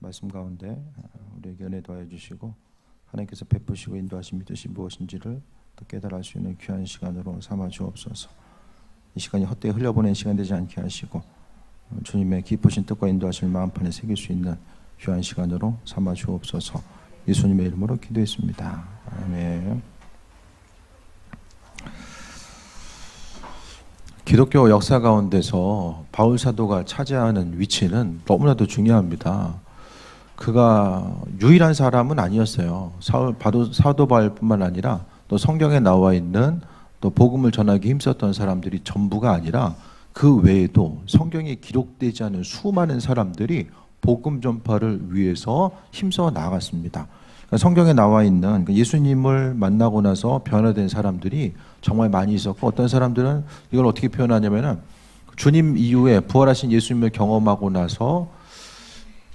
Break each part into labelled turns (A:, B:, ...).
A: 말씀 가운데 우리에게 은혜 더해 주시고 하나님께서 베푸시고 인도하신 뜻이 무엇인지를 또 깨달을 수 있는 귀한 시간으로 삼아 주옵소서. 이 시간이 헛되이 흘려보낸 시간 되지 않게 하시고 주님의 깊으신 뜻과 인도하실 마음판에 새길 수 있는 귀한 시간으로 삼아 주옵소서. 예수님의 이름으로 기도했습니다. 아멘. 기독교 역사 가운데서 바울 사도가 차지하는 위치는 너무나도 중요합니다. 그가 유일한 사람은 아니었어요. 사도 바울뿐만 아니라 또 성경에 나와 있는 또 복음을 전하기 힘썼던 사람들이 전부가 아니라 그 외에도 성경에 기록되지 않은 수많은 사람들이 복음 전파를 위해서 힘써 나아갔습니다. 성경에 나와 있는 예수님을 만나고 나서 변화된 사람들이 정말 많이 있었고, 어떤 사람들은 이걸 어떻게 표현하냐면은 주님 이후에 부활하신 예수님을 경험하고 나서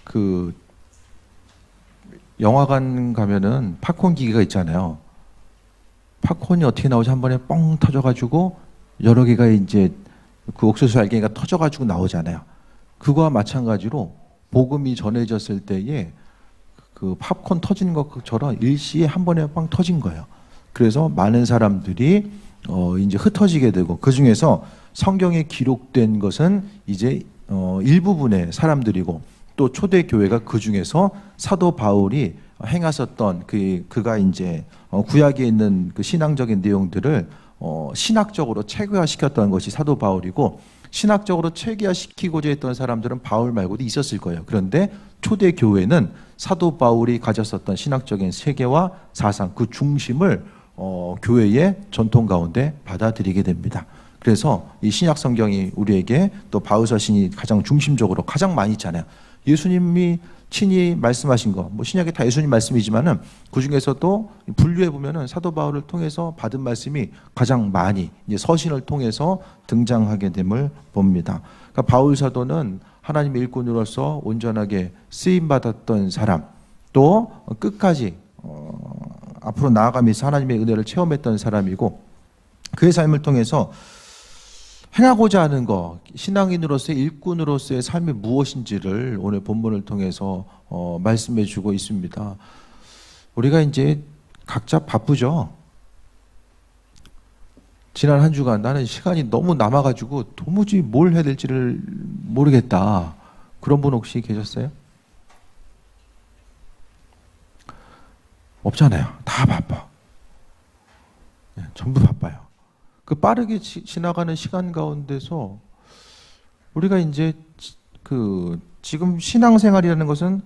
A: 그 영화관 가면은 팝콘 기계가 있잖아요. 팝콘이 어떻게 나오지 한 번에 뻥 터져가지고 여러 개가 이제 그 옥수수 알갱이가 터져가지고 나오잖아요. 그거와 마찬가지로 복음이 전해졌을 때에 그 팝콘 터지는 것처럼 일시에 한 번에 빵 터진 거예요. 그래서 많은 사람들이 이제 흩어지게 되고, 그 중에서 성경에 기록된 것은 이제 일부분의 사람들이고, 또 초대 교회가 그 중에서 사도 바울이 행하셨던 그가 이제 구약에 있는 그 신앙적인 내용들을 신학적으로 체계화시켰던 것이 사도 바울이고, 신학적으로 체계화시키고자 했던 사람들은 바울 말고도 있었을 거예요. 그런데 초대 교회는 사도 바울이 가졌었던 신학적인 세계와 사상, 그 중심을 교회의 전통 가운데 받아들이게 됩니다. 그래서 이 신약 성경이 우리에게 또 바울 서신이 가장 중심적으로 가장 많이 있잖아요. 예수님이 친히 말씀하신 거, 뭐 신약에 다 예수님 말씀이지만은 그 중에서도 분류해 보면은 사도 바울을 통해서 받은 말씀이 가장 많이 이제 서신을 통해서 등장하게 됨을 봅니다. 그러니까 바울 사도는 하나님의 일꾼으로서 온전하게 쓰임 받았던 사람, 또 끝까지 앞으로 나아가면서 하나님의 은혜를 체험했던 사람이고, 그의 삶을 통해서 행하고자 하는 것, 신앙인으로서의 일꾼으로서의 삶이 무엇인지를 오늘 본문을 통해서 말씀해 주고 있습니다. 우리가 이제 각자 바쁘죠. 지난 한 주간 나는 시간이 너무 남아가지고 도무지 뭘 해야 될지를 모르겠다. 그런 분 혹시 계셨어요? 없잖아요. 다 바빠. 네, 전부 바빠요. 그 빠르게 지나가는 시간 가운데서 우리가 이제 지금 신앙생활이라는 것은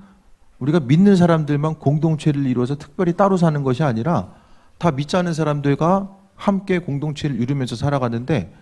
A: 우리가 믿는 사람들만 공동체를 이루어서 특별히 따로 사는 것이 아니라 다 믿지 않는 사람들과 함께 공동체를 이루면서 살아가는데,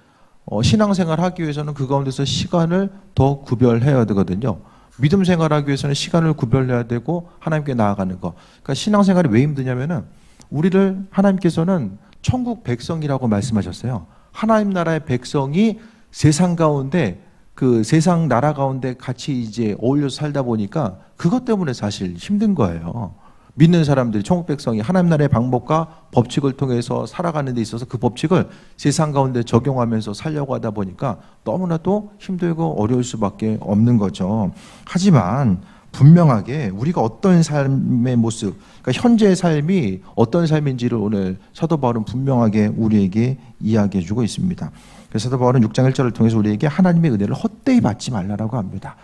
A: 신앙생활 하기 위해서는 그 가운데서 시간을 더 구별해야 되거든요. 믿음 생활하기 위해서는 시간을 구별해야 되고 하나님께 나아가는 거. 그러니까 신앙생활이 왜 힘드냐면은 우리를 하나님께서는 천국 백성이라고 말씀하셨어요. 하나님 나라의 백성이 세상 가운데, 그 세상 나라 가운데 같이 이제 어울려서 살다 보니까 그것 때문에 사실 힘든 거예요. 믿는 사람들이, 천국 백성이 하나님 나라의 방법과 법칙을 통해서 살아가는 데 있어서 그 법칙을 세상 가운데 적용하면서 살려고 하다 보니까 너무나도 힘들고 어려울 수밖에 없는 거죠. 하지만 분명하게 우리가 어떤 삶의 모습, 그러니까 현재의 삶이 어떤 삶인지를 오늘 사도 바울은 분명하게 우리에게 이야기해 주고 있습니다. 그래서 사도 바울은 6장 1절을 통해서 우리에게 하나님의 은혜를 헛되이 받지 말라라고 합니다.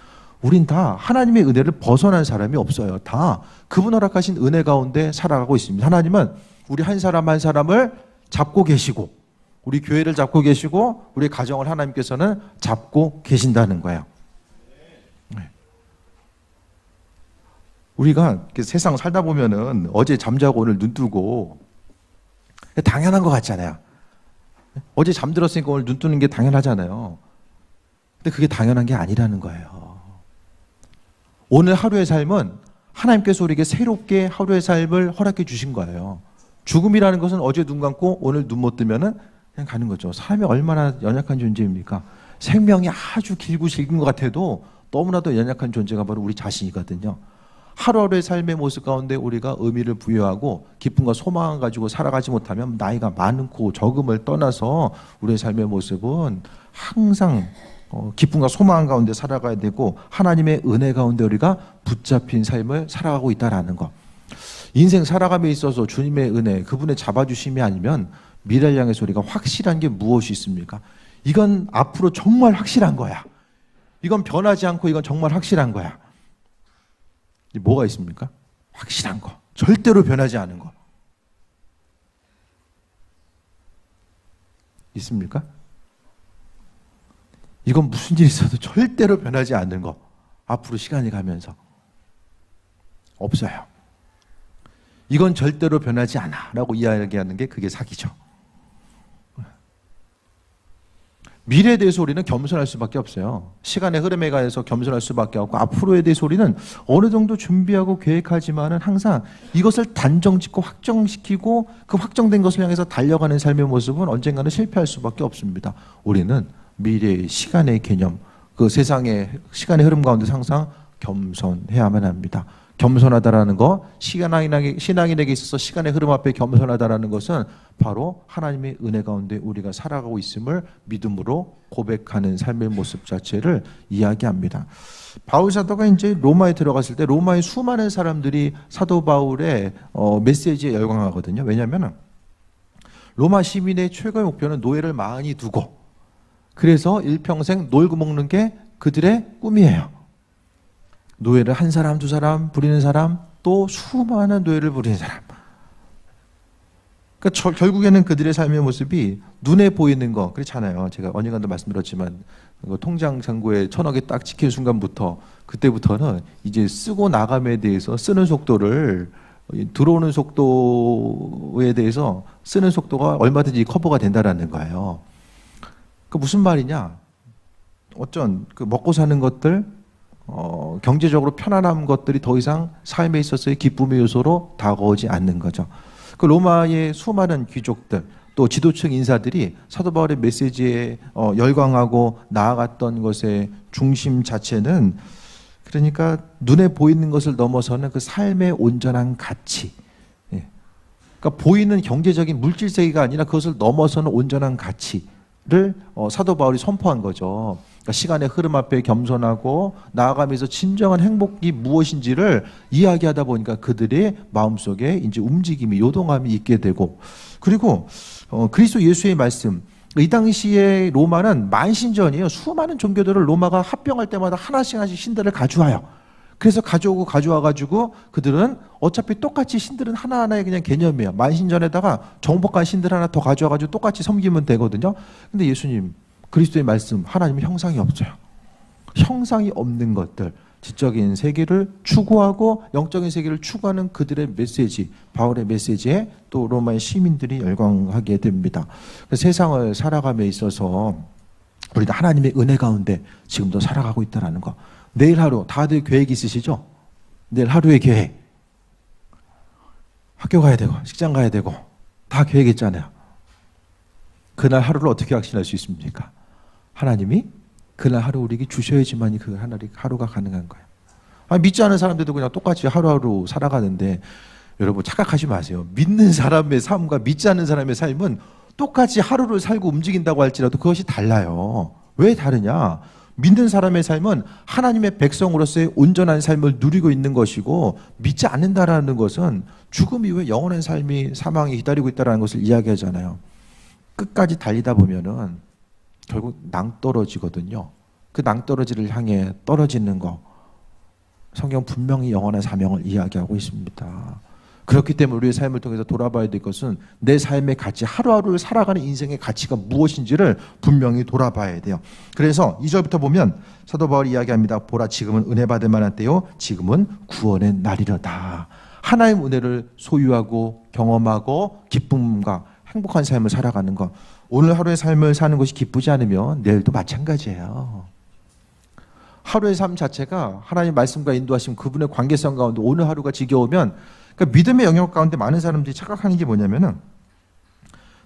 A: 우린 다 하나님의 은혜를 벗어난 사람이 없어요. 다 그분 허락하신 은혜 가운데 살아가고 있습니다. 하나님은 우리 한 사람 한 사람을 잡고 계시고, 우리 교회를 잡고 계시고, 우리 가정을 하나님께서는 잡고 계신다는 거예요. 우리가 세상 살다 보면은 어제 잠자고 오늘 눈 뜨고 당연한 것 같잖아요. 어제 잠들었으니까 오늘 눈 뜨는 게 당연하잖아요. 근데 그게 당연한 게 아니라는 거예요. 오늘 하루의 삶은 하나님께서 우리에게 새롭게 하루의 삶을 허락해 주신 거예요. 죽음이라는 것은 어제 눈 감고 오늘 눈 못 뜨면은 그냥 가는 거죠. 사람이 얼마나 연약한 존재입니까? 생명이 아주 길고 질긴 것 같아도 너무나도 연약한 존재가 바로 우리 자신이거든요. 하루하루의 삶의 모습 가운데 우리가 의미를 부여하고 기쁨과 소망을 가지고 살아가지 못하면 나이가 많고 적음을 떠나서 우리의 삶의 모습은 항상 기쁨과 소망 가운데 살아가야 되고 하나님의 은혜 가운데 우리가 붙잡힌 삶을 살아가고 있다라는 것. 인생 살아감에 있어서 주님의 은혜, 그분의 잡아주심이 아니면 미래를 향해서 우리가 확실한 게 무엇이 있습니까? 이건 앞으로 정말 확실한 거야. 이건 변하지 않고 이건 정말 확실한 거야. 뭐가 있습니까? 확실한 거. 절대로 변하지 않은 거. 있습니까? 이건 무슨 일이 있어도 절대로 변하지 않는 거. 앞으로 시간이 가면서. 없어요. 이건 절대로 변하지 않아 라고 이야기하는 게 그게 사기죠. 미래에 대해서 우리는 겸손할 수밖에 없어요. 시간의 흐름에 관해서 겸손할 수밖에 없고 앞으로에 대해서 우리는 어느 정도 준비하고 계획하지만은 항상 이것을 단정짓고 확정시키고 그 확정된 것을 향해서 달려가는 삶의 모습은 언젠가는 실패할 수밖에 없습니다. 우리는 미래의 시간의 개념, 그 세상의 시간의 흐름 가운데 항상 겸손해야만 합니다. 겸손하다라는 거, 신앙인에게 있어서 시간의 흐름 앞에 겸손하다라는 것은 바로 하나님의 은혜 가운데 우리가 살아가고 있음을 믿음으로 고백하는 삶의 모습 자체를 이야기합니다. 바울 사도가 이제 로마에 들어갔을 때 로마의 수많은 사람들이 사도 바울의 메시지에 열광하거든요. 왜냐하면 로마 시민의 최고의 목표는 노예를 많이 두고 그래서 일평생 놀고 먹는 게 그들의 꿈이에요. 노예를 한 사람, 두 사람 부리는 사람, 또 수많은 노예를 부리는 사람. 그러니까 결국에는 그들의 삶의 모습이 눈에 보이는 거 그렇잖아요. 제가 언젠가도 말씀드렸지만 통장 잔고에 1,000억이 딱 찍힌 순간부터 그때부터는 이제 쓰고 나감에 대해서 쓰는 속도를 들어오는 속도에 대해서 쓰는 속도가 얼마든지 커버가 된다라는 거예요. 그 무슨 말이냐? 어쩐 그 먹고 사는 것들 경제적으로 편안한 것들이 더 이상 삶에 있어서의 기쁨의 요소로 다가오지 않는 거죠. 그 로마의 수많은 귀족들 또 지도층 인사들이 사도 바울의 메시지에 열광하고 나아갔던 것의 중심 자체는 그러니까 눈에 보이는 것을 넘어서는 그 삶의 온전한 가치. 그러니까 보이는 경제적인 물질 세계가 아니라 그것을 넘어서는 온전한 가치를 사도 바울이 선포한 거죠. 그러니까 시간의 흐름 앞에 겸손하고 나아가면서 진정한 행복이 무엇인지를 이야기하다 보니까 그들의 마음속에 이제 움직임이 요동함이 있게 되고 그리고 그리스도 예수의 말씀 이 당시에 로마는 만신전이에요. 수많은 종교들을 로마가 합병할 때마다 하나씩 신들을 가져와요. 그래서 가져와가지고 그들은 어차피 똑같이 신들은 하나하나의 그냥 개념이에요. 만신전에다가 정복한 신들 하나 더 가져와가지고 똑같이 섬기면 되거든요. 근데 예수님 그리스도의 말씀, 하나님은 형상이 없어요. 형상이 없는 것들, 지적인 세계를 추구하고 영적인 세계를 추구하는 그들의 메시지, 바울의 메시지에 또 로마의 시민들이 열광하게 됩니다. 세상을 살아감에 있어서 우리는 하나님의 은혜 가운데 지금도 살아가고 있다는 거. 내일 하루, 다들 계획 있으시죠? 내일 하루의 계획. 학교 가야 되고, 직장 가야 되고, 다 계획했잖아요. 그날 하루를 어떻게 확신할 수 있습니까? 하나님이 그날 하루 우리에게 주셔야지만이 그 하루가 가능한 거예요. 믿지 않은 사람들도 그냥 똑같이 하루하루 살아가는데 여러분 착각하지 마세요. 믿는 사람의 삶과 믿지 않는 사람의 삶은 똑같이 하루를 살고 움직인다고 할지라도 그것이 달라요. 왜 다르냐? 믿는 사람의 삶은 하나님의 백성으로서의 온전한 삶을 누리고 있는 것이고 믿지 않는다라는 것은 죽음 이후에 영원한 삶이 사망이 기다리고 있다는 것을 이야기하잖아요. 끝까지 달리다 보면은 결국 낭떠러지거든요. 그 낭떠러지를 향해 떨어지는 거 성경 분명히 영원한 사명을 이야기하고 있습니다. 그렇기 때문에 우리의 삶을 통해서 돌아봐야 될 것은 내 삶의 가치, 하루하루를 살아가는 인생의 가치가 무엇인지를 분명히 돌아봐야 돼요. 그래서 2절부터 보면 사도 바울이 이야기합니다. 보라 지금은 은혜 받을 만한 때요 지금은 구원의 날이로다. 하나님의 은혜를 소유하고 경험하고 기쁨과 행복한 삶을 살아가는 것. 오늘 하루의 삶을 사는 것이 기쁘지 않으면 내일도 마찬가지예요. 하루의 삶 자체가 하나님의 말씀과 인도하심 그분의 관계성 가운데 오늘 하루가 지겨우면 그러니까 믿음의 영역 가운데 많은 사람들이 착각하는 게 뭐냐면은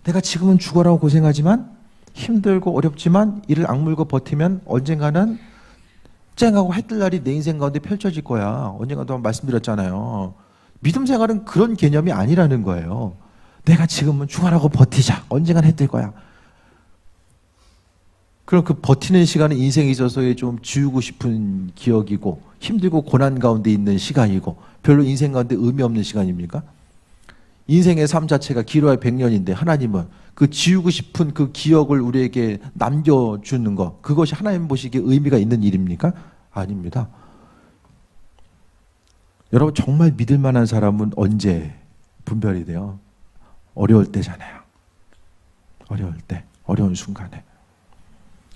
A: 내가 지금은 죽어라고 고생하지만 힘들고 어렵지만 이를 악물고 버티면 언젠가는 쨍하고 해뜰 날이 내 인생 가운데 펼쳐질 거야. 언젠가도 한번 말씀드렸잖아요. 믿음 생활은 그런 개념이 아니라는 거예요. 내가 지금은 죽어라고 버티자. 언젠간 해뜰 거야. 그럼 그 버티는 시간은 인생에 있어서의 좀 지우고 싶은 기억이고 힘들고 고난 가운데 있는 시간이고 별로 인생 가운데 의미 없는 시간입니까? 인생의 삶 자체가 길어야 100년인데 하나님은 그 지우고 싶은 그 기억을 우리에게 남겨주는 것, 그것이 하나님 보시기에 의미가 있는 일입니까? 아닙니다. 여러분, 정말 믿을 만한 사람은 언제 분별이 돼요? 어려울 때잖아요. 어려울 때, 어려운 순간에.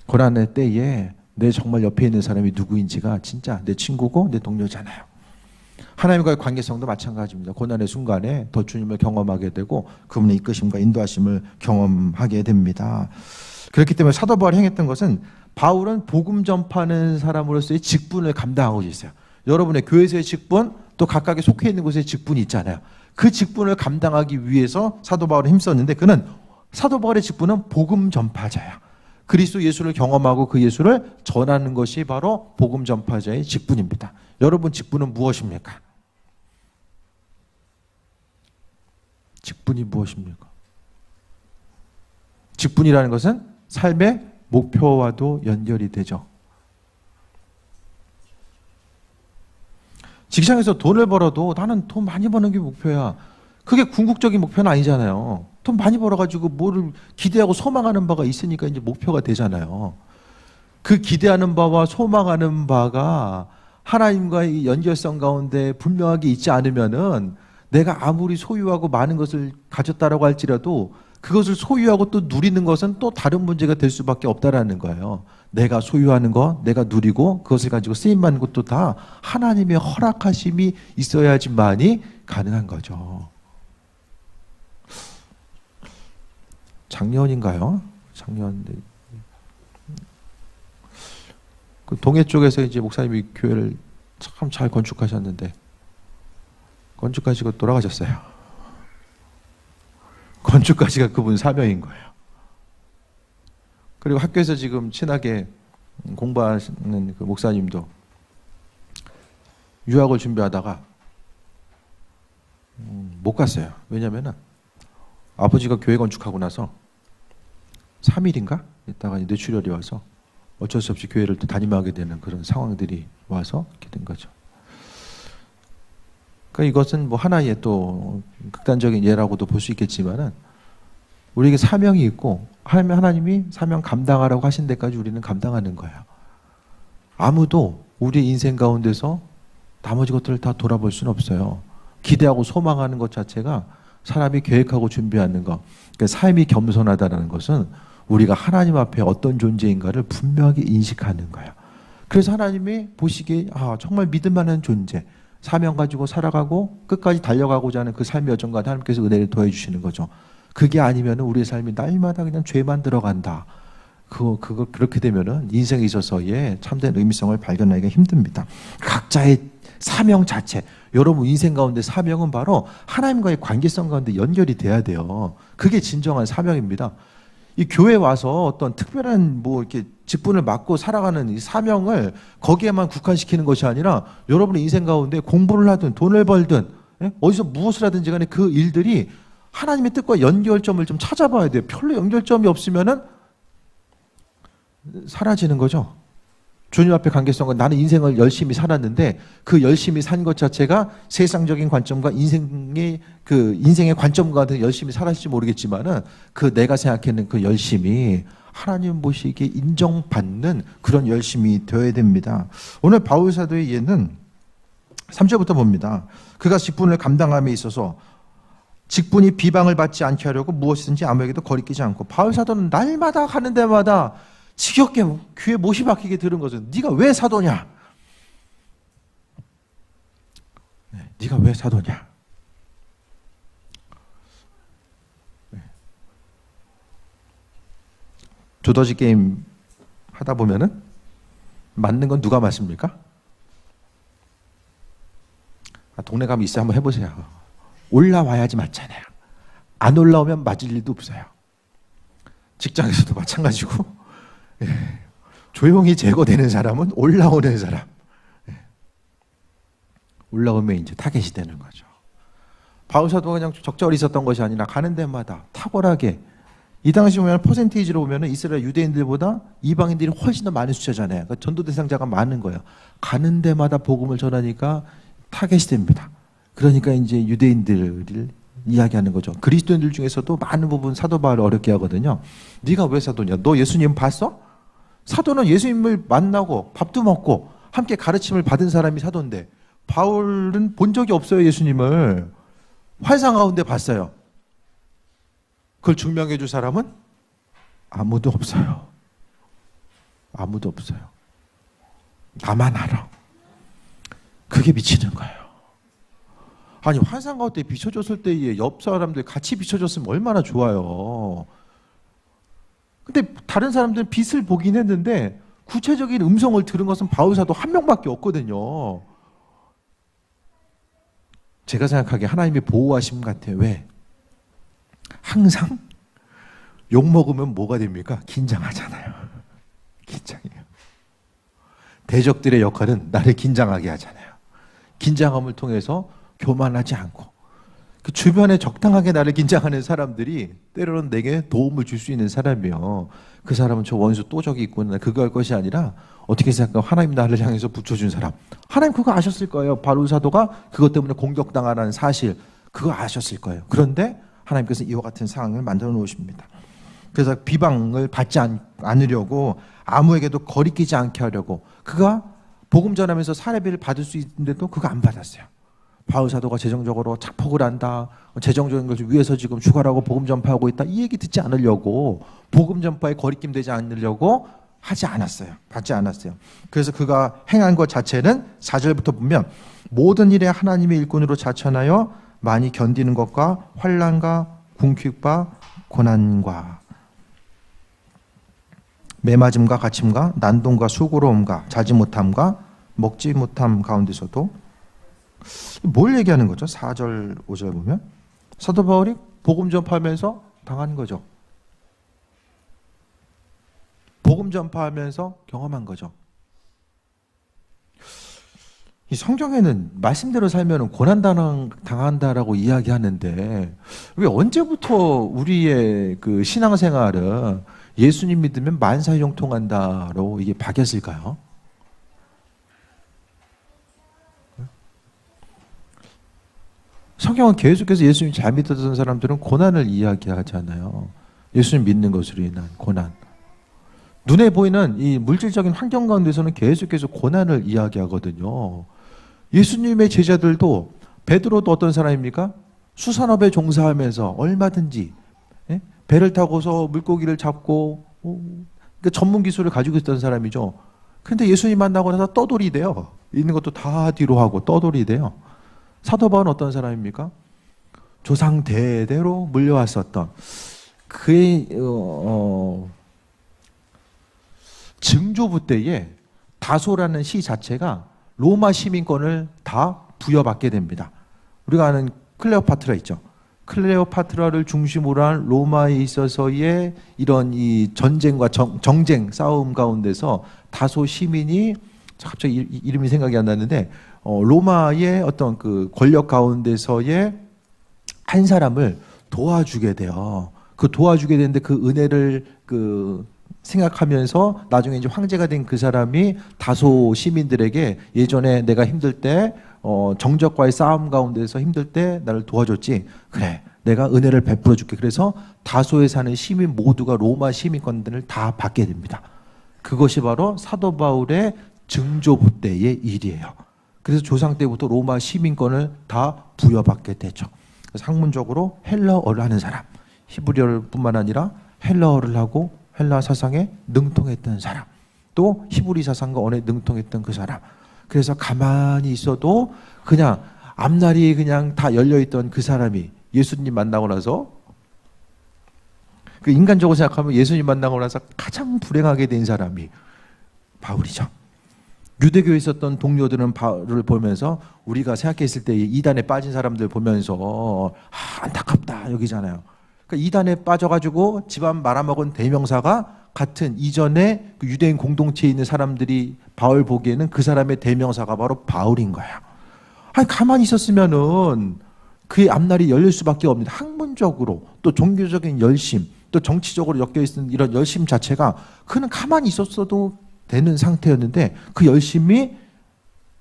A: 고난의 때에 내 정말 옆에 있는 사람이 누구인지가 진짜 내 친구고 내 동료잖아요. 하나님과의 관계성도 마찬가지입니다. 고난의 순간에 더 주님을 경험하게 되고 그분의 이끄심과 인도하심을 경험하게 됩니다. 그렇기 때문에 사도 바울이 행했던 것은, 바울은 복음 전파하는 사람으로서의 직분을 감당하고 있어요. 여러분의 교회에서의 직분, 또 각각에 속해 있는 곳의 직분이 있잖아요. 그 직분을 감당하기 위해서 사도 바울은 힘썼는데, 그는 사도 바울의 직분은 복음 전파자야. 그리스도 예수를 경험하고 그 예수를 전하는 것이 바로 복음 전파자의 직분입니다. 여러분 직분은 무엇입니까? 직분이 무엇입니까? 직분이라는 것은 삶의 목표와도 연결이 되죠. 직장에서 돈을 벌어도 나는 돈 많이 버는 게 목표야. 그게 궁극적인 목표는 아니잖아요. 돈 많이 벌어가지고 뭐를 기대하고 소망하는 바가 있으니까 이제 목표가 되잖아요. 그 기대하는 바와 소망하는 바가 하나님과의 연결성 가운데 분명하게 있지 않으면은 내가 아무리 소유하고 많은 것을 가졌다라고 할지라도 그것을 소유하고 또 누리는 것은 또 다른 문제가 될 수밖에 없다라는 거예요. 내가 소유하는 것, 내가 누리고 그것을 가지고 쓰임받는 것도 다 하나님의 허락하심이 있어야지만이 가능한 거죠. 작년인가요? 작년 그 동해 쪽에서 이제 목사님이 교회를 참 잘 건축하셨는데 건축하시고 돌아가셨어요. 건축까지가 그분 사명인 거예요. 그리고 학교에서 지금 친하게 공부하는 그 목사님도 유학을 준비하다가 못 갔어요. 왜냐면은 아버지가 교회 건축하고 나서 3일인가? 있다가 뇌출혈이 와서 어쩔 수 없이 교회를 또 담임하게 되는 그런 상황들이 와서 이렇게 된 거죠. 그러니까 이것은 뭐 하나의 또 극단적인 예라고도 볼 수 있겠지만은 우리에게 사명이 있고 하나님이 사명 감당하라고 하신 데까지 우리는 감당하는 거예요. 아무도 우리 인생 가운데서 나머지 것들을 다 돌아볼 수는 없어요. 기대하고 소망하는 것 자체가 사람이 계획하고 준비하는 것. 그러니까 삶이 겸손하다는 것은 우리가 하나님 앞에 어떤 존재인가를 분명하게 인식하는 거예요. 그래서 하나님이 보시기에 정말 믿을 만한 존재, 사명 가지고 살아가고 끝까지 달려가고자 하는 그 삶의 여정과 하나님께서 은혜를 더해 주시는 거죠. 그게 아니면 우리의 삶이 날마다 그냥 죄만 들어간다. 그거 그렇게 되면은 인생에 있어서의 참된 의미성을 발견하기가 힘듭니다. 각자의 사명 자체, 여러분 인생 가운데 사명은 바로 하나님과의 관계성 가운데 연결이 돼야 돼요. 그게 진정한 사명입니다. 이 교회 와서 어떤 특별한 뭐 이렇게 직분을 맡고 살아가는 이 사명을 거기에만 국한시키는 것이 아니라 여러분의 인생 가운데 공부를 하든 돈을 벌든 어디서 무엇을 하든지 간에 그 일들이 하나님의 뜻과 연결점을 좀 찾아봐야 돼요. 별로 연결점이 없으면은 사라지는 거죠. 주님 앞에 관계성은 나는 인생을 열심히 살았는데 그 열심히 산 것 자체가 세상적인 관점과 인생의 관점과 열심히 살았을지 모르겠지만은 그 내가 생각하는 그 열심이 하나님 보시기에 인정받는 그런 열심이 되어야 됩니다. 오늘 바울 사도의 예는 3절부터 봅니다. 그가 직분을 감당함에 있어서 직분이 비방을 받지 않게 하려고 무엇이든지 아무에게도 거리끼지 않고, 바울 사도는 날마다 가는 데마다 지겹게 귀에 못이 박히게 들은 것은 네가 왜 사도냐? 네가 왜 사도냐? 두더지 게임 하다 보면은 맞는 건 누가 맞습니까? 동네 가면 있어요. 한번 해보세요. 올라와야지 맞잖아요. 안 올라오면 맞을 일도 없어요. 직장에서도 마찬가지고 조용히 제거되는 사람은 올라오는 사람. 올라오면 이제 타겟이 되는 거죠. 바울 사도가 그냥 적절히 있었던 것이 아니라 가는 데마다 탁월하게 이 당시 보면 퍼센테이지로 보면 이스라엘 유대인들보다 이방인들이 훨씬 더 많은 숫자잖아요. 그러니까 전도 대상자가 많은 거예요. 가는 데마다 복음을 전하니까 타겟이 됩니다. 그러니까 이제 유대인들을 이야기하는 거죠. 그리스도인들 중에서도 많은 부분 사도 바울을 어렵게 하거든요. 네가 왜 사도냐? 너 예수님 봤어? 사도는 예수님을 만나고 밥도 먹고 함께 가르침을 받은 사람이 사도인데 바울은 본 적이 없어요. 예수님을 환상 가운데 봤어요. 그걸 증명해 줄 사람은 아무도 없어요. 아무도 없어요. 나만 알아. 그게 미치는 거예요. 아니 환상 가운데 비춰줬을 때에 옆 사람들 같이 비춰줬으면 얼마나 좋아요. 근데 다른 사람들은 빛을 보긴 했는데 구체적인 음성을 들은 것은 바울 사도 한 명밖에 없거든요. 제가 생각하기에 하나님의 보호하심 같아요. 왜? 항상 욕 먹으면 뭐가 됩니까? 긴장하잖아요. 긴장해요. 대적들의 역할은 나를 긴장하게 하잖아요. 긴장함을 통해서 교만하지 않고 그 주변에 적당하게 나를 긴장하는 사람들이 때로는 내게 도움을 줄 수 있는 사람이에요. 그 사람은 저 원수 또 저기 있구나 그거 할 것이 아니라 어떻게 생각하면 하나님 나를 향해서 붙여준 사람. 하나님 그거 아셨을 거예요. 바울 사도가 그것 때문에 공격당하는 사실 그거 아셨을 거예요. 그런데 하나님께서 이와 같은 상황을 만들어 놓으십니다. 그래서 비방을 받지 않으려고 아무에게도 거리끼지 않게 하려고 그가 복음 전하면서 사례비를 받을 수 있는데도 그거 안 받았어요. 바울 사도가 재정적으로 착폭을 한다. 재정적인 것을 위해서 지금 휴가라고 복음 전파하고 있다. 이 얘기 듣지 않으려고 복음 전파에 거리낌 되지 않으려고 하지 않았어요. 받지 않았어요. 그래서 그가 행한 것 자체는 4절부터 보면 모든 일에 하나님의 일꾼으로 자천하여 많이 견디는 것과 환난과 궁핍과 고난과 매맞음과 갇힘과 난동과 수고로움과 자지 못함과 먹지 못함 가운데서도 뭘 얘기하는 거죠? 4절, 5절 보면 사도 바울이 복음 전파하면서 당한 거죠. 복음 전파하면서 경험한 거죠. 이 성경에는 말씀대로 살면 고난 당한다라고 이야기하는데 왜 언제부터 우리의 그 신앙생활은 예수님 믿으면 만사형통한다로 이게 박였을까요? 성경은 계속해서 예수님 잘 믿었던 사람들은 고난을 이야기하잖아요. 예수님 믿는 것으로 인한 고난. 눈에 보이는 이 물질적인 환경 가운데서는 계속해서 고난을 이야기하거든요. 예수님의 제자들도 베드로도 어떤 사람입니까? 수산업에 종사하면서 얼마든지 배를 타고서 물고기를 잡고 그 전문 기술을 가지고 있던 사람이죠. 그런데 예수님 만나고 나서 떠돌이 돼요. 있는 것도 다 뒤로 하고 떠돌이 돼요. 사도 바울은 어떤 사람입니까? 조상 대대로 물려왔었던 그의 증조부 때에 다소라는 시 자체가 로마 시민권을 다 부여받게 됩니다. 우리가 아는 클레오파트라 있죠. 클레오파트라를 중심으로 한 로마에 있어서의 이런 이 전쟁과 정쟁 싸움 가운데서 다소 시민이 갑자기 이름이 생각이 안 나는데 로마의 어떤 그 권력 가운데서의 한 사람을 도와주게 돼요. 그 도와주게 되는데 그 은혜를 그 생각하면서 나중에 이제 황제가 된 그 사람이 다소 시민들에게 예전에 내가 힘들 때 정적과의 싸움 가운데서 힘들 때 나를 도와줬지. 그래, 내가 은혜를 베풀어 줄게. 그래서 다소에 사는 시민 모두가 로마 시민권들을 다 받게 됩니다. 그것이 바로 사도 바울의 증조부 때의 일이에요. 그래서 조상 때부터 로마 시민권을 다 부여받게 되죠. 그래서 학문적으로 헬라어를 하는 사람, 히브리어뿐만 아니라 헬라어를 하고 헬라 사상에 능통했던 사람, 또 히브리 사상과 언어에 능통했던 그 사람. 그래서 가만히 있어도 그냥 앞날이 그냥 다 열려있던 그 사람이 예수님 만나고 나서 그 인간적으로 생각하면 예수님 만나고 나서 가장 불행하게 된 사람이 바울이죠. 유대교에 있었던 동료들은 바울을 보면서 우리가 생각했을 때 이단에 빠진 사람들 보면서 안타깝다 여기잖아요. 그러니까 이단에 빠져가지고 집안 말아먹은 대명사가 같은 이전에 그 유대인 공동체에 있는 사람들이 바울 보기에는 그 사람의 대명사가 바로 바울인 거야. 아니 가만히 있었으면은 그의 앞날이 열릴 수밖에 없는 학문적으로 또 종교적인 열심 또 정치적으로 엮여 있는 이런 열심 자체가 그는 가만히 있었어도 되는 상태였는데 그 열심이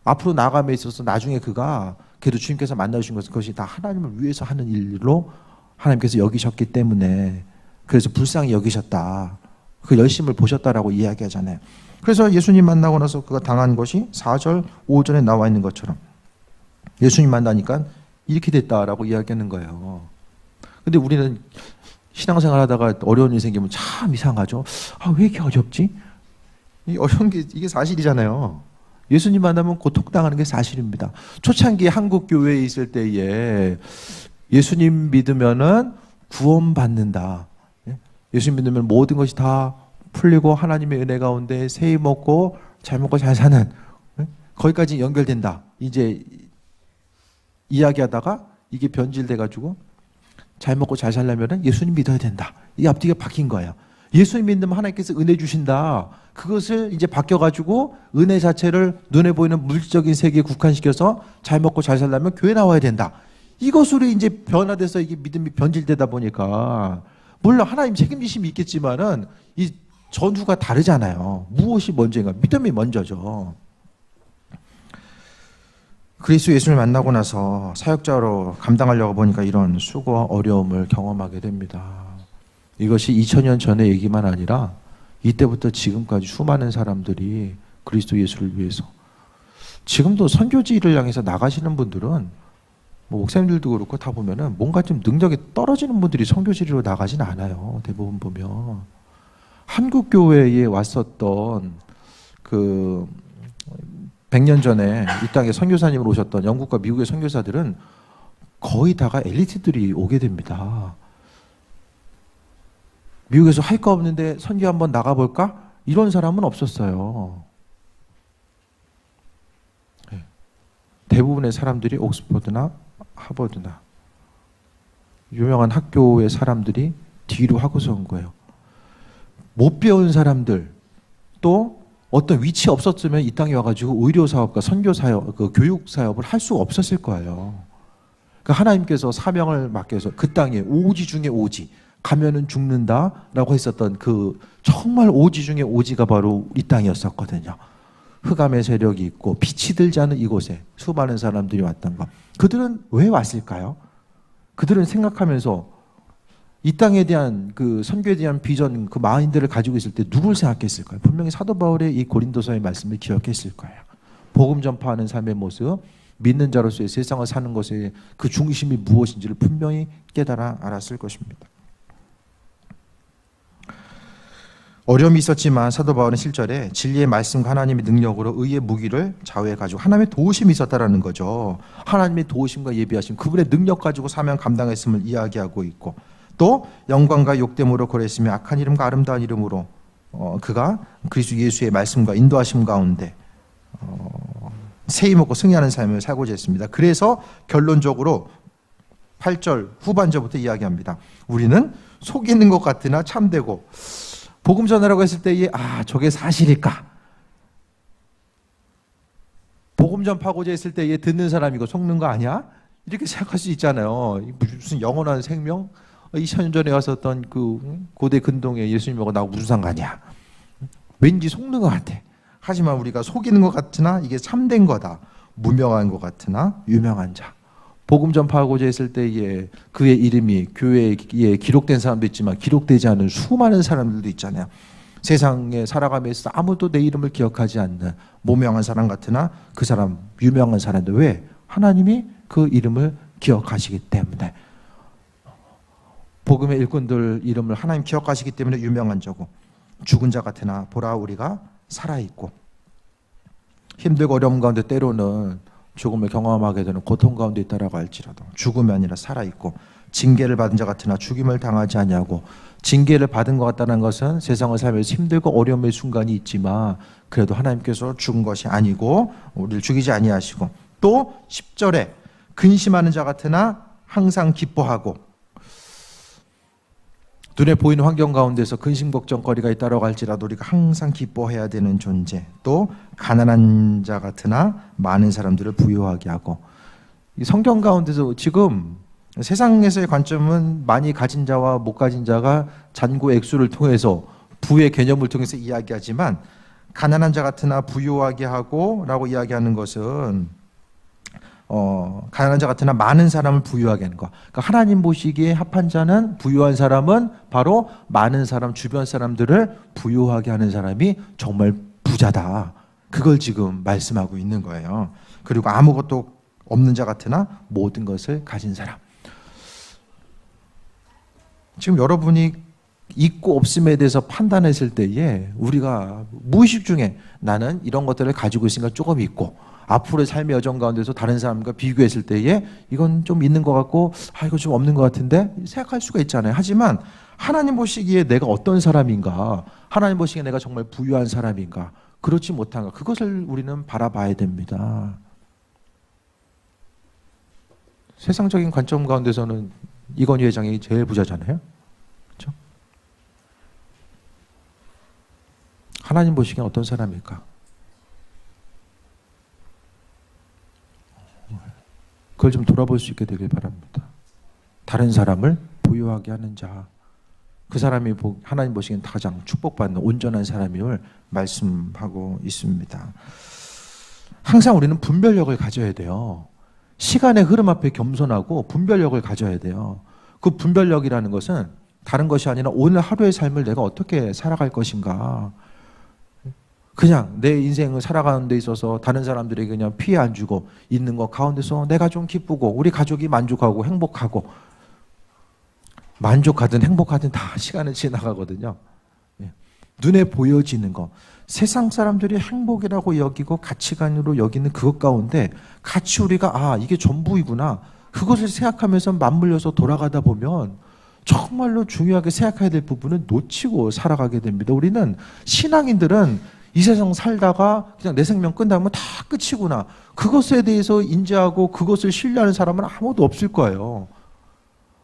A: 앞으로 나아감에 있어서 나중에 그가 그래도 주님께서 만나주신 것은 그것이 다 하나님을 위해서 하는 일로 하나님께서 여기셨기 때문에 그래서 불쌍히 여기셨다. 그 열심을 보셨다라고 이야기하잖아요. 그래서 예수님 만나고 나서 그가 당한 것이 4절, 5절에 나와 있는 것처럼 예수님 만나니까 이렇게 됐다라고 이야기하는 거예요. 근데 우리는 신앙생활 하다가 어려운 일 생기면 참 이상하죠. 왜 이렇게 어렵지? 이 어려운 게 이게 사실이잖아요. 예수님 만나면 고통당하는 게 사실입니다. 초창기 한국 교회에 있을 때에 예수님 믿으면은 구원받는다. 예수님 믿으면 모든 것이 다 풀리고 하나님의 은혜 가운데 새 힘 얻고 잘 먹고 잘 사는 거기까지 연결된다. 이제 이야기하다가 이게 변질돼가지고 잘 먹고 잘 살려면 예수님 믿어야 된다. 이 앞뒤가 바뀐 거예요. 예수님 믿으면 하나님께서 은혜 주신다. 그것을 이제 바뀌어가지고 은혜 자체를 눈에 보이는 물질적인 세계에 국한시켜서 잘 먹고 잘 살려면 교회 나와야 된다. 이것으로 이제 변화돼서 이게 믿음이 변질되다 보니까 물론 하나님 책임지심이 있겠지만은 이 전후가 다르잖아요. 무엇이 먼저인가? 믿음이 먼저죠. 그리스도 예수를 만나고 나서 사역자로 감당하려고 보니까 이런 수고와 어려움을 경험하게 됩니다. 이것이 2000년 전의 얘기만 아니라 이때부터 지금까지 수많은 사람들이 그리스도 예수를 위해서 지금도 선교지를 향해서 나가시는 분들은 뭐 목사님들도 그렇고 다 보면은 뭔가 좀 능력이 떨어지는 분들이 선교지로 나가진 않아요. 대부분 보면 한국 교회에 왔었던 그 100년 전에 이 땅에 선교사님으로 오셨던 영국과 미국의 선교사들은 거의 다가 엘리트들이 오게 됩니다. 미국에서 할 거 없는데 선교 한번 나가볼까? 이런 사람은 없었어요. 대부분의 사람들이 옥스퍼드나 하버드나 유명한 학교의 사람들이 뒤로 하고서 온 거예요. 못 배운 사람들 또 어떤 위치 없었으면 이 땅에 와가지고 의료 사업과 선교 사업, 그 교육 사업을 할 수가 없었을 거예요. 그러니까 하나님께서 사명을 맡겨서 그 땅에 오지 중에 오지 가면은 죽는다라고 했었던 그 정말 오지 중에 오지가 바로 이 땅이었었거든요. 흑암의 세력이 있고 빛이 들지 않은 이곳에 수많은 사람들이 왔던 것. 그들은 왜 왔을까요? 그들은 생각하면서 이 땅에 대한 그 선교에 대한 비전, 그 마인드를 가지고 있을 때 누굴 생각했을까요? 분명히 사도 바울의 이 고린도서의 말씀을 기억했을 거예요. 복음 전파하는 삶의 모습, 믿는 자로서의 세상을 사는 것의 그 중심이 무엇인지를 분명히 깨달아 알았을 것입니다. 어려움이 있었지만 사도 바울은 7절에 진리의 말씀과 하나님의 능력으로 의의 무기를 좌우해 가지고 하나님의 도우심이 있었다라는 거죠. 하나님의 도우심과 예비하심, 그분의 능력 가지고 사명 감당했음을 이야기하고 있고 또 영광과 욕됨으로 고랬으며 악한 이름과 아름다운 이름으로 그가 그리스도 예수의 말씀과 인도하심 가운데 세임 얻고 승리하는 삶을 살고자 했습니다. 그래서 결론적으로 8절 후반절부터 이야기합니다. 우리는 속이는 것 같으나 참되고 복음 전하라고 했을 때에 저게 사실일까? 복음 전파하고자 했을 때에 듣는 사람이 이거 속는 거 아니야? 이렇게 생각할 수 있잖아요. 무슨 영원한 생명? 2000년 전에 왔었던 그 고대 근동의 예수님하고 나하고 무슨 상관이야? 왠지 속는 것 같아. 하지만 우리가 속이는 것 같으나 이게 참된 거다. 무명한 것 같으나 유명한 자. 복음 전파하고자 했을 때에 그의 이름이 교회에 기록된 사람도 있지만 기록되지 않은 수많은 사람들도 있잖아요. 세상에 살아가면서 아무도 내 이름을 기억하지 않는 무명한 사람 같으나 그 사람 유명한 사람들. 왜? 하나님이 그 이름을 기억하시기 때문에. 복음의 일꾼들 이름을 하나님 기억하시기 때문에 유명한 자고 죽은 자 같으나 보라 우리가 살아있고 힘들고 어려움 가운데 때로는 죽음을 경험하게 되는 고통 가운데 있다라고 할지라도 죽음이 아니라 살아있고 징계를 받은 자 같으나 죽임을 당하지 아니하고 징계를 받은 것 같다는 것은 세상을 살면서 힘들고 어려움의 순간이 있지만 그래도 하나님께서 죽은 것이 아니고 우리를 죽이지 아니하시고 또 10절에 근심하는 자 같으나 항상 기뻐하고 눈에 보이는 환경 가운데서 근심 걱정거리가 있다라고 할지라도 우리가 항상 기뻐해야 되는 존재 또 가난한 자 같으나 많은 사람들을 부유하게 하고 이 성경 가운데서 지금 세상에서의 관점은 많이 가진 자와 못 가진 자가 잔고 액수를 통해서 부의 개념을 통해서 이야기하지만 가난한 자 같으나 부유하게 하고 라고 이야기하는 것은 가난한 자 같으나 많은 사람을 부유하게 하는 거. 그러니까 하나님 보시기에 합한 자는 부유한 사람은 바로 많은 사람, 주변 사람들을 부유하게 하는 사람이 정말 부자다. 그걸 지금 말씀하고 있는 거예요. 그리고 아무것도 없는 자 같으나 모든 것을 가진 사람. 지금 여러분이 있고 없음에 대해서 판단했을 때에 우리가 무의식 중에 나는 이런 것들을 가지고 있으니까 조금 있고 앞으로의 삶의 여정 가운데서 다른 사람과 비교했을 때에 이건 좀 있는 것 같고 이거 좀 없는 것 같은데 생각할 수가 있잖아요. 하지만 하나님 보시기에 내가 어떤 사람인가, 하나님 보시기에 내가 정말 부유한 사람인가, 그렇지 못한가, 그것을 우리는 바라봐야 됩니다. 세상적인 관점 가운데서는 이건희 회장이 제일 부자잖아요. 그렇죠? 하나님 보시기엔 어떤 사람일까? 그걸 좀 돌아볼 수 있게 되길 바랍니다. 다른 사람을 부유하게 하는 자, 그 사람이 하나님 보시기엔 가장 축복받는 온전한 사람임을 말씀하고 있습니다. 항상 우리는 분별력을 가져야 돼요. 시간의 흐름 앞에 겸손하고 분별력을 가져야 돼요. 그 분별력이라는 것은 다른 것이 아니라 오늘 하루의 삶을 내가 어떻게 살아갈 것인가. 그냥 내 인생을 살아가는 데 있어서 다른 사람들에게 그냥 피해 안 주고 있는 것 가운데서 내가 좀 기쁘고 우리 가족이 만족하고 행복하고, 만족하든 행복하든 다 시간은 지나가거든요. 눈에 보여지는 거, 세상 사람들이 행복이라고 여기고 가치관으로 여기는 그것 가운데 같이 우리가 이게 전부이구나, 그것을 생각하면서 맞물려서 돌아가다 보면 정말로 중요하게 생각해야 될 부분은 놓치고 살아가게 됩니다. 우리는 신앙인들은 이 세상 살다가 그냥 내 생명 끝나면 다 끝이구나, 그것에 대해서 인지하고 그것을 신뢰하는 사람은 아무도 없을 거예요.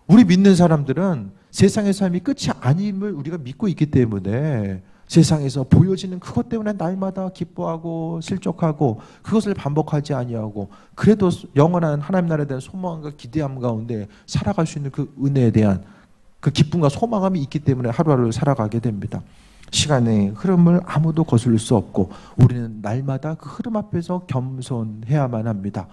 A: 우리 믿는 사람들은 세상의 삶이 끝이 아님을 우리가 믿고 있기 때문에 세상에서 보여지는 그것 때문에 날마다 기뻐하고 실족하고 그것을 반복하지 아니하고, 그래도 영원한 하나님 나라에 대한 소망과 기대함 가운데 살아갈 수 있는 그 은혜에 대한 그 기쁨과 소망감이 있기 때문에 하루하루를 살아가게 됩니다. 시간의 흐름을 아무도 거슬릴 수 없고 우리는 날마다 그 흐름 앞에서 겸손해야만 합니다.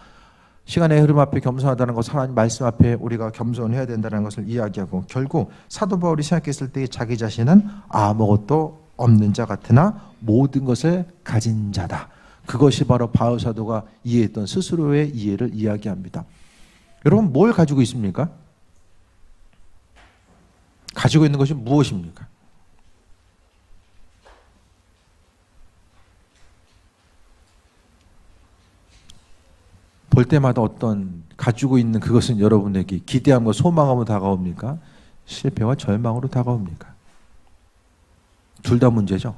A: 시간의 흐름 앞에 겸손하다는 것은 하나님 말씀 앞에 우리가 겸손해야 된다는 것을 이야기하고, 결국 사도 바울이 생각했을 때 자기 자신은 아무것도 없는 자 같으나 모든 것을 가진 자다. 그것이 바로 바울 사도가 이해했던 스스로의 이해를 이야기합니다. 여러분, 뭘 가지고 있습니까? 가지고 있는 것이 무엇입니까? 볼 때마다 어떤 가지고 있는 그것은 여러분에게 기대함과 소망함으로 다가옵니까? 실패와 절망으로 다가옵니까? 둘 다 문제죠.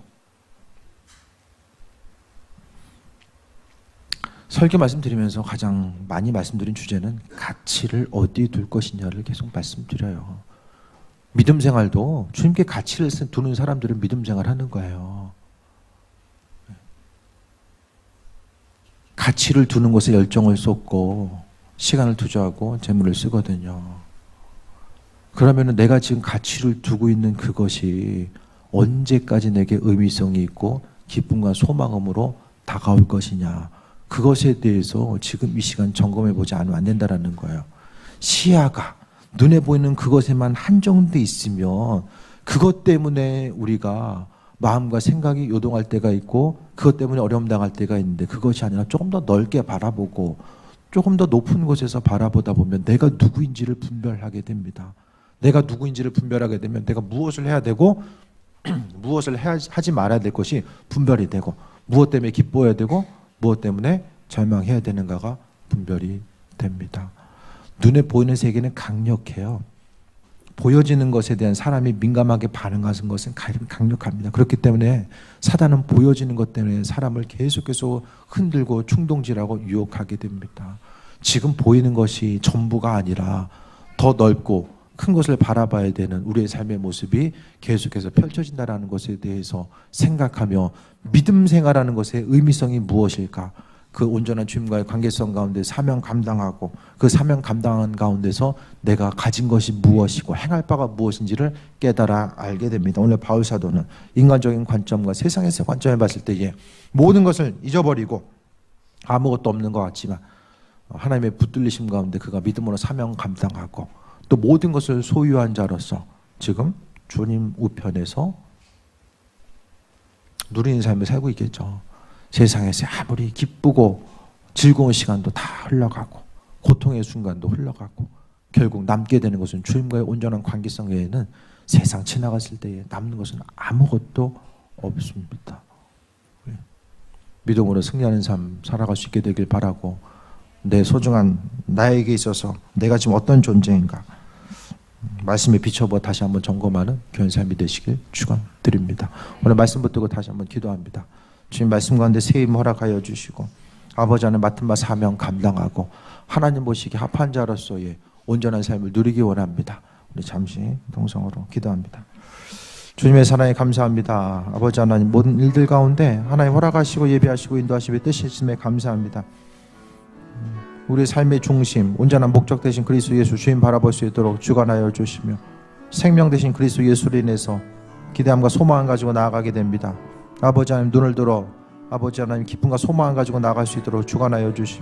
A: 설교 말씀드리면서 가장 많이 말씀드린 주제는 가치를 어디에 둘 것이냐를 계속 말씀드려요. 믿음 생활도 주님께 가치를 두는 사람들은 믿음 생활하는 거예요. 가치를 두는 것에 열정을 쏟고 시간을 투자하고 재물을 쓰거든요. 그러면 내가 지금 가치를 두고 있는 그것이 언제까지 내게 의미성이 있고 기쁨과 소망음으로 다가올 것이냐, 그것에 대해서 지금 이 시간 점검해 보지 않으면 안 된다는 거예요. 시야가 눈에 보이는 그것에만 한정돼 있으면 그것 때문에 우리가 마음과 생각이 요동할 때가 있고 그것 때문에 어려움 당할 때가 있는데, 그것이 아니라 조금 더 넓게 바라보고 조금 더 높은 곳에서 바라보다 보면 내가 누구인지를 분별하게 됩니다. 내가 누구인지를 분별하게 되면 내가 무엇을 해야 되고 무엇을 하지 말아야 될 것이 분별이 되고, 무엇 때문에 기뻐해야 되고 무엇 때문에 절망해야 되는가가 분별이 됩니다. 눈에 보이는 세계는 강력해요. 보여지는 것에 대한 사람이 민감하게 반응하는 것은 강력합니다. 그렇기 때문에 사단은 보여지는 것 때문에 사람을 계속해서 흔들고 충동질하고 유혹하게 됩니다. 지금 보이는 것이 전부가 아니라 더 넓고 큰 것을 바라봐야 되는 우리의 삶의 모습이 계속해서 펼쳐진다는 것에 대해서 생각하며 믿음 생활하는 것의 의미성이 무엇일까? 그 온전한 주님과의 관계성 가운데 사명 감당하고 그 사명 감당한 가운데서 내가 가진 것이 무엇이고 행할 바가 무엇인지를 깨달아 알게 됩니다. 오늘 바울 사도는 인간적인 관점과 세상에서 관점에 봤을 때에 모든 것을 잊어버리고 아무것도 없는 것 같지만 하나님의 붙들리심 가운데 그가 믿음으로 사명 감당하고 또 모든 것을 소유한 자로서 지금 주님 우편에서 누리는 삶을 살고 있겠죠. 세상에서 아무리 기쁘고 즐거운 시간도 다 흘러가고 고통의 순간도 흘러가고 결국 남게 되는 것은 주님과의 온전한 관계성 외에는 세상 지나갔을 때에 남는 것은 아무것도 없습니다. 믿음으로 승리하는 삶 살아갈 수 있게 되길 바라고, 내 소중한 나에게 있어서 내가 지금 어떤 존재인가 말씀에 비춰보아 다시 한번 점검하는 귀한 삶이 되시길 축원드립니다. 오늘 말씀 붙들고 다시 한번 기도합니다. 주님 말씀 가운데 세임 허락하여 주시고 아버지 안에 맡은 바 사명 감당하고 하나님 보시기에 합한 자로서의 온전한 삶을 누리기 원합니다. 우리 잠시 동성으로 기도합니다. 주님의 사랑에 감사합니다. 아버지 하나님 모든 일들 가운데 하나님 허락하시고 예비하시고 인도하시며 뜻이심에 감사합니다. 우리 삶의 중심 온전한 목적 되신 그리스도 예수 주님 바라볼 수 있도록 주관하여 주시며 생명 되신 그리스도 예수로 인해서 기대함과 소망을 가지고 나아가게 됩니다. 아버지 하나님 눈을 들어 아버지 하나님 기쁨과 소망을 가지고 나아갈 수 있도록 주관하여 주시며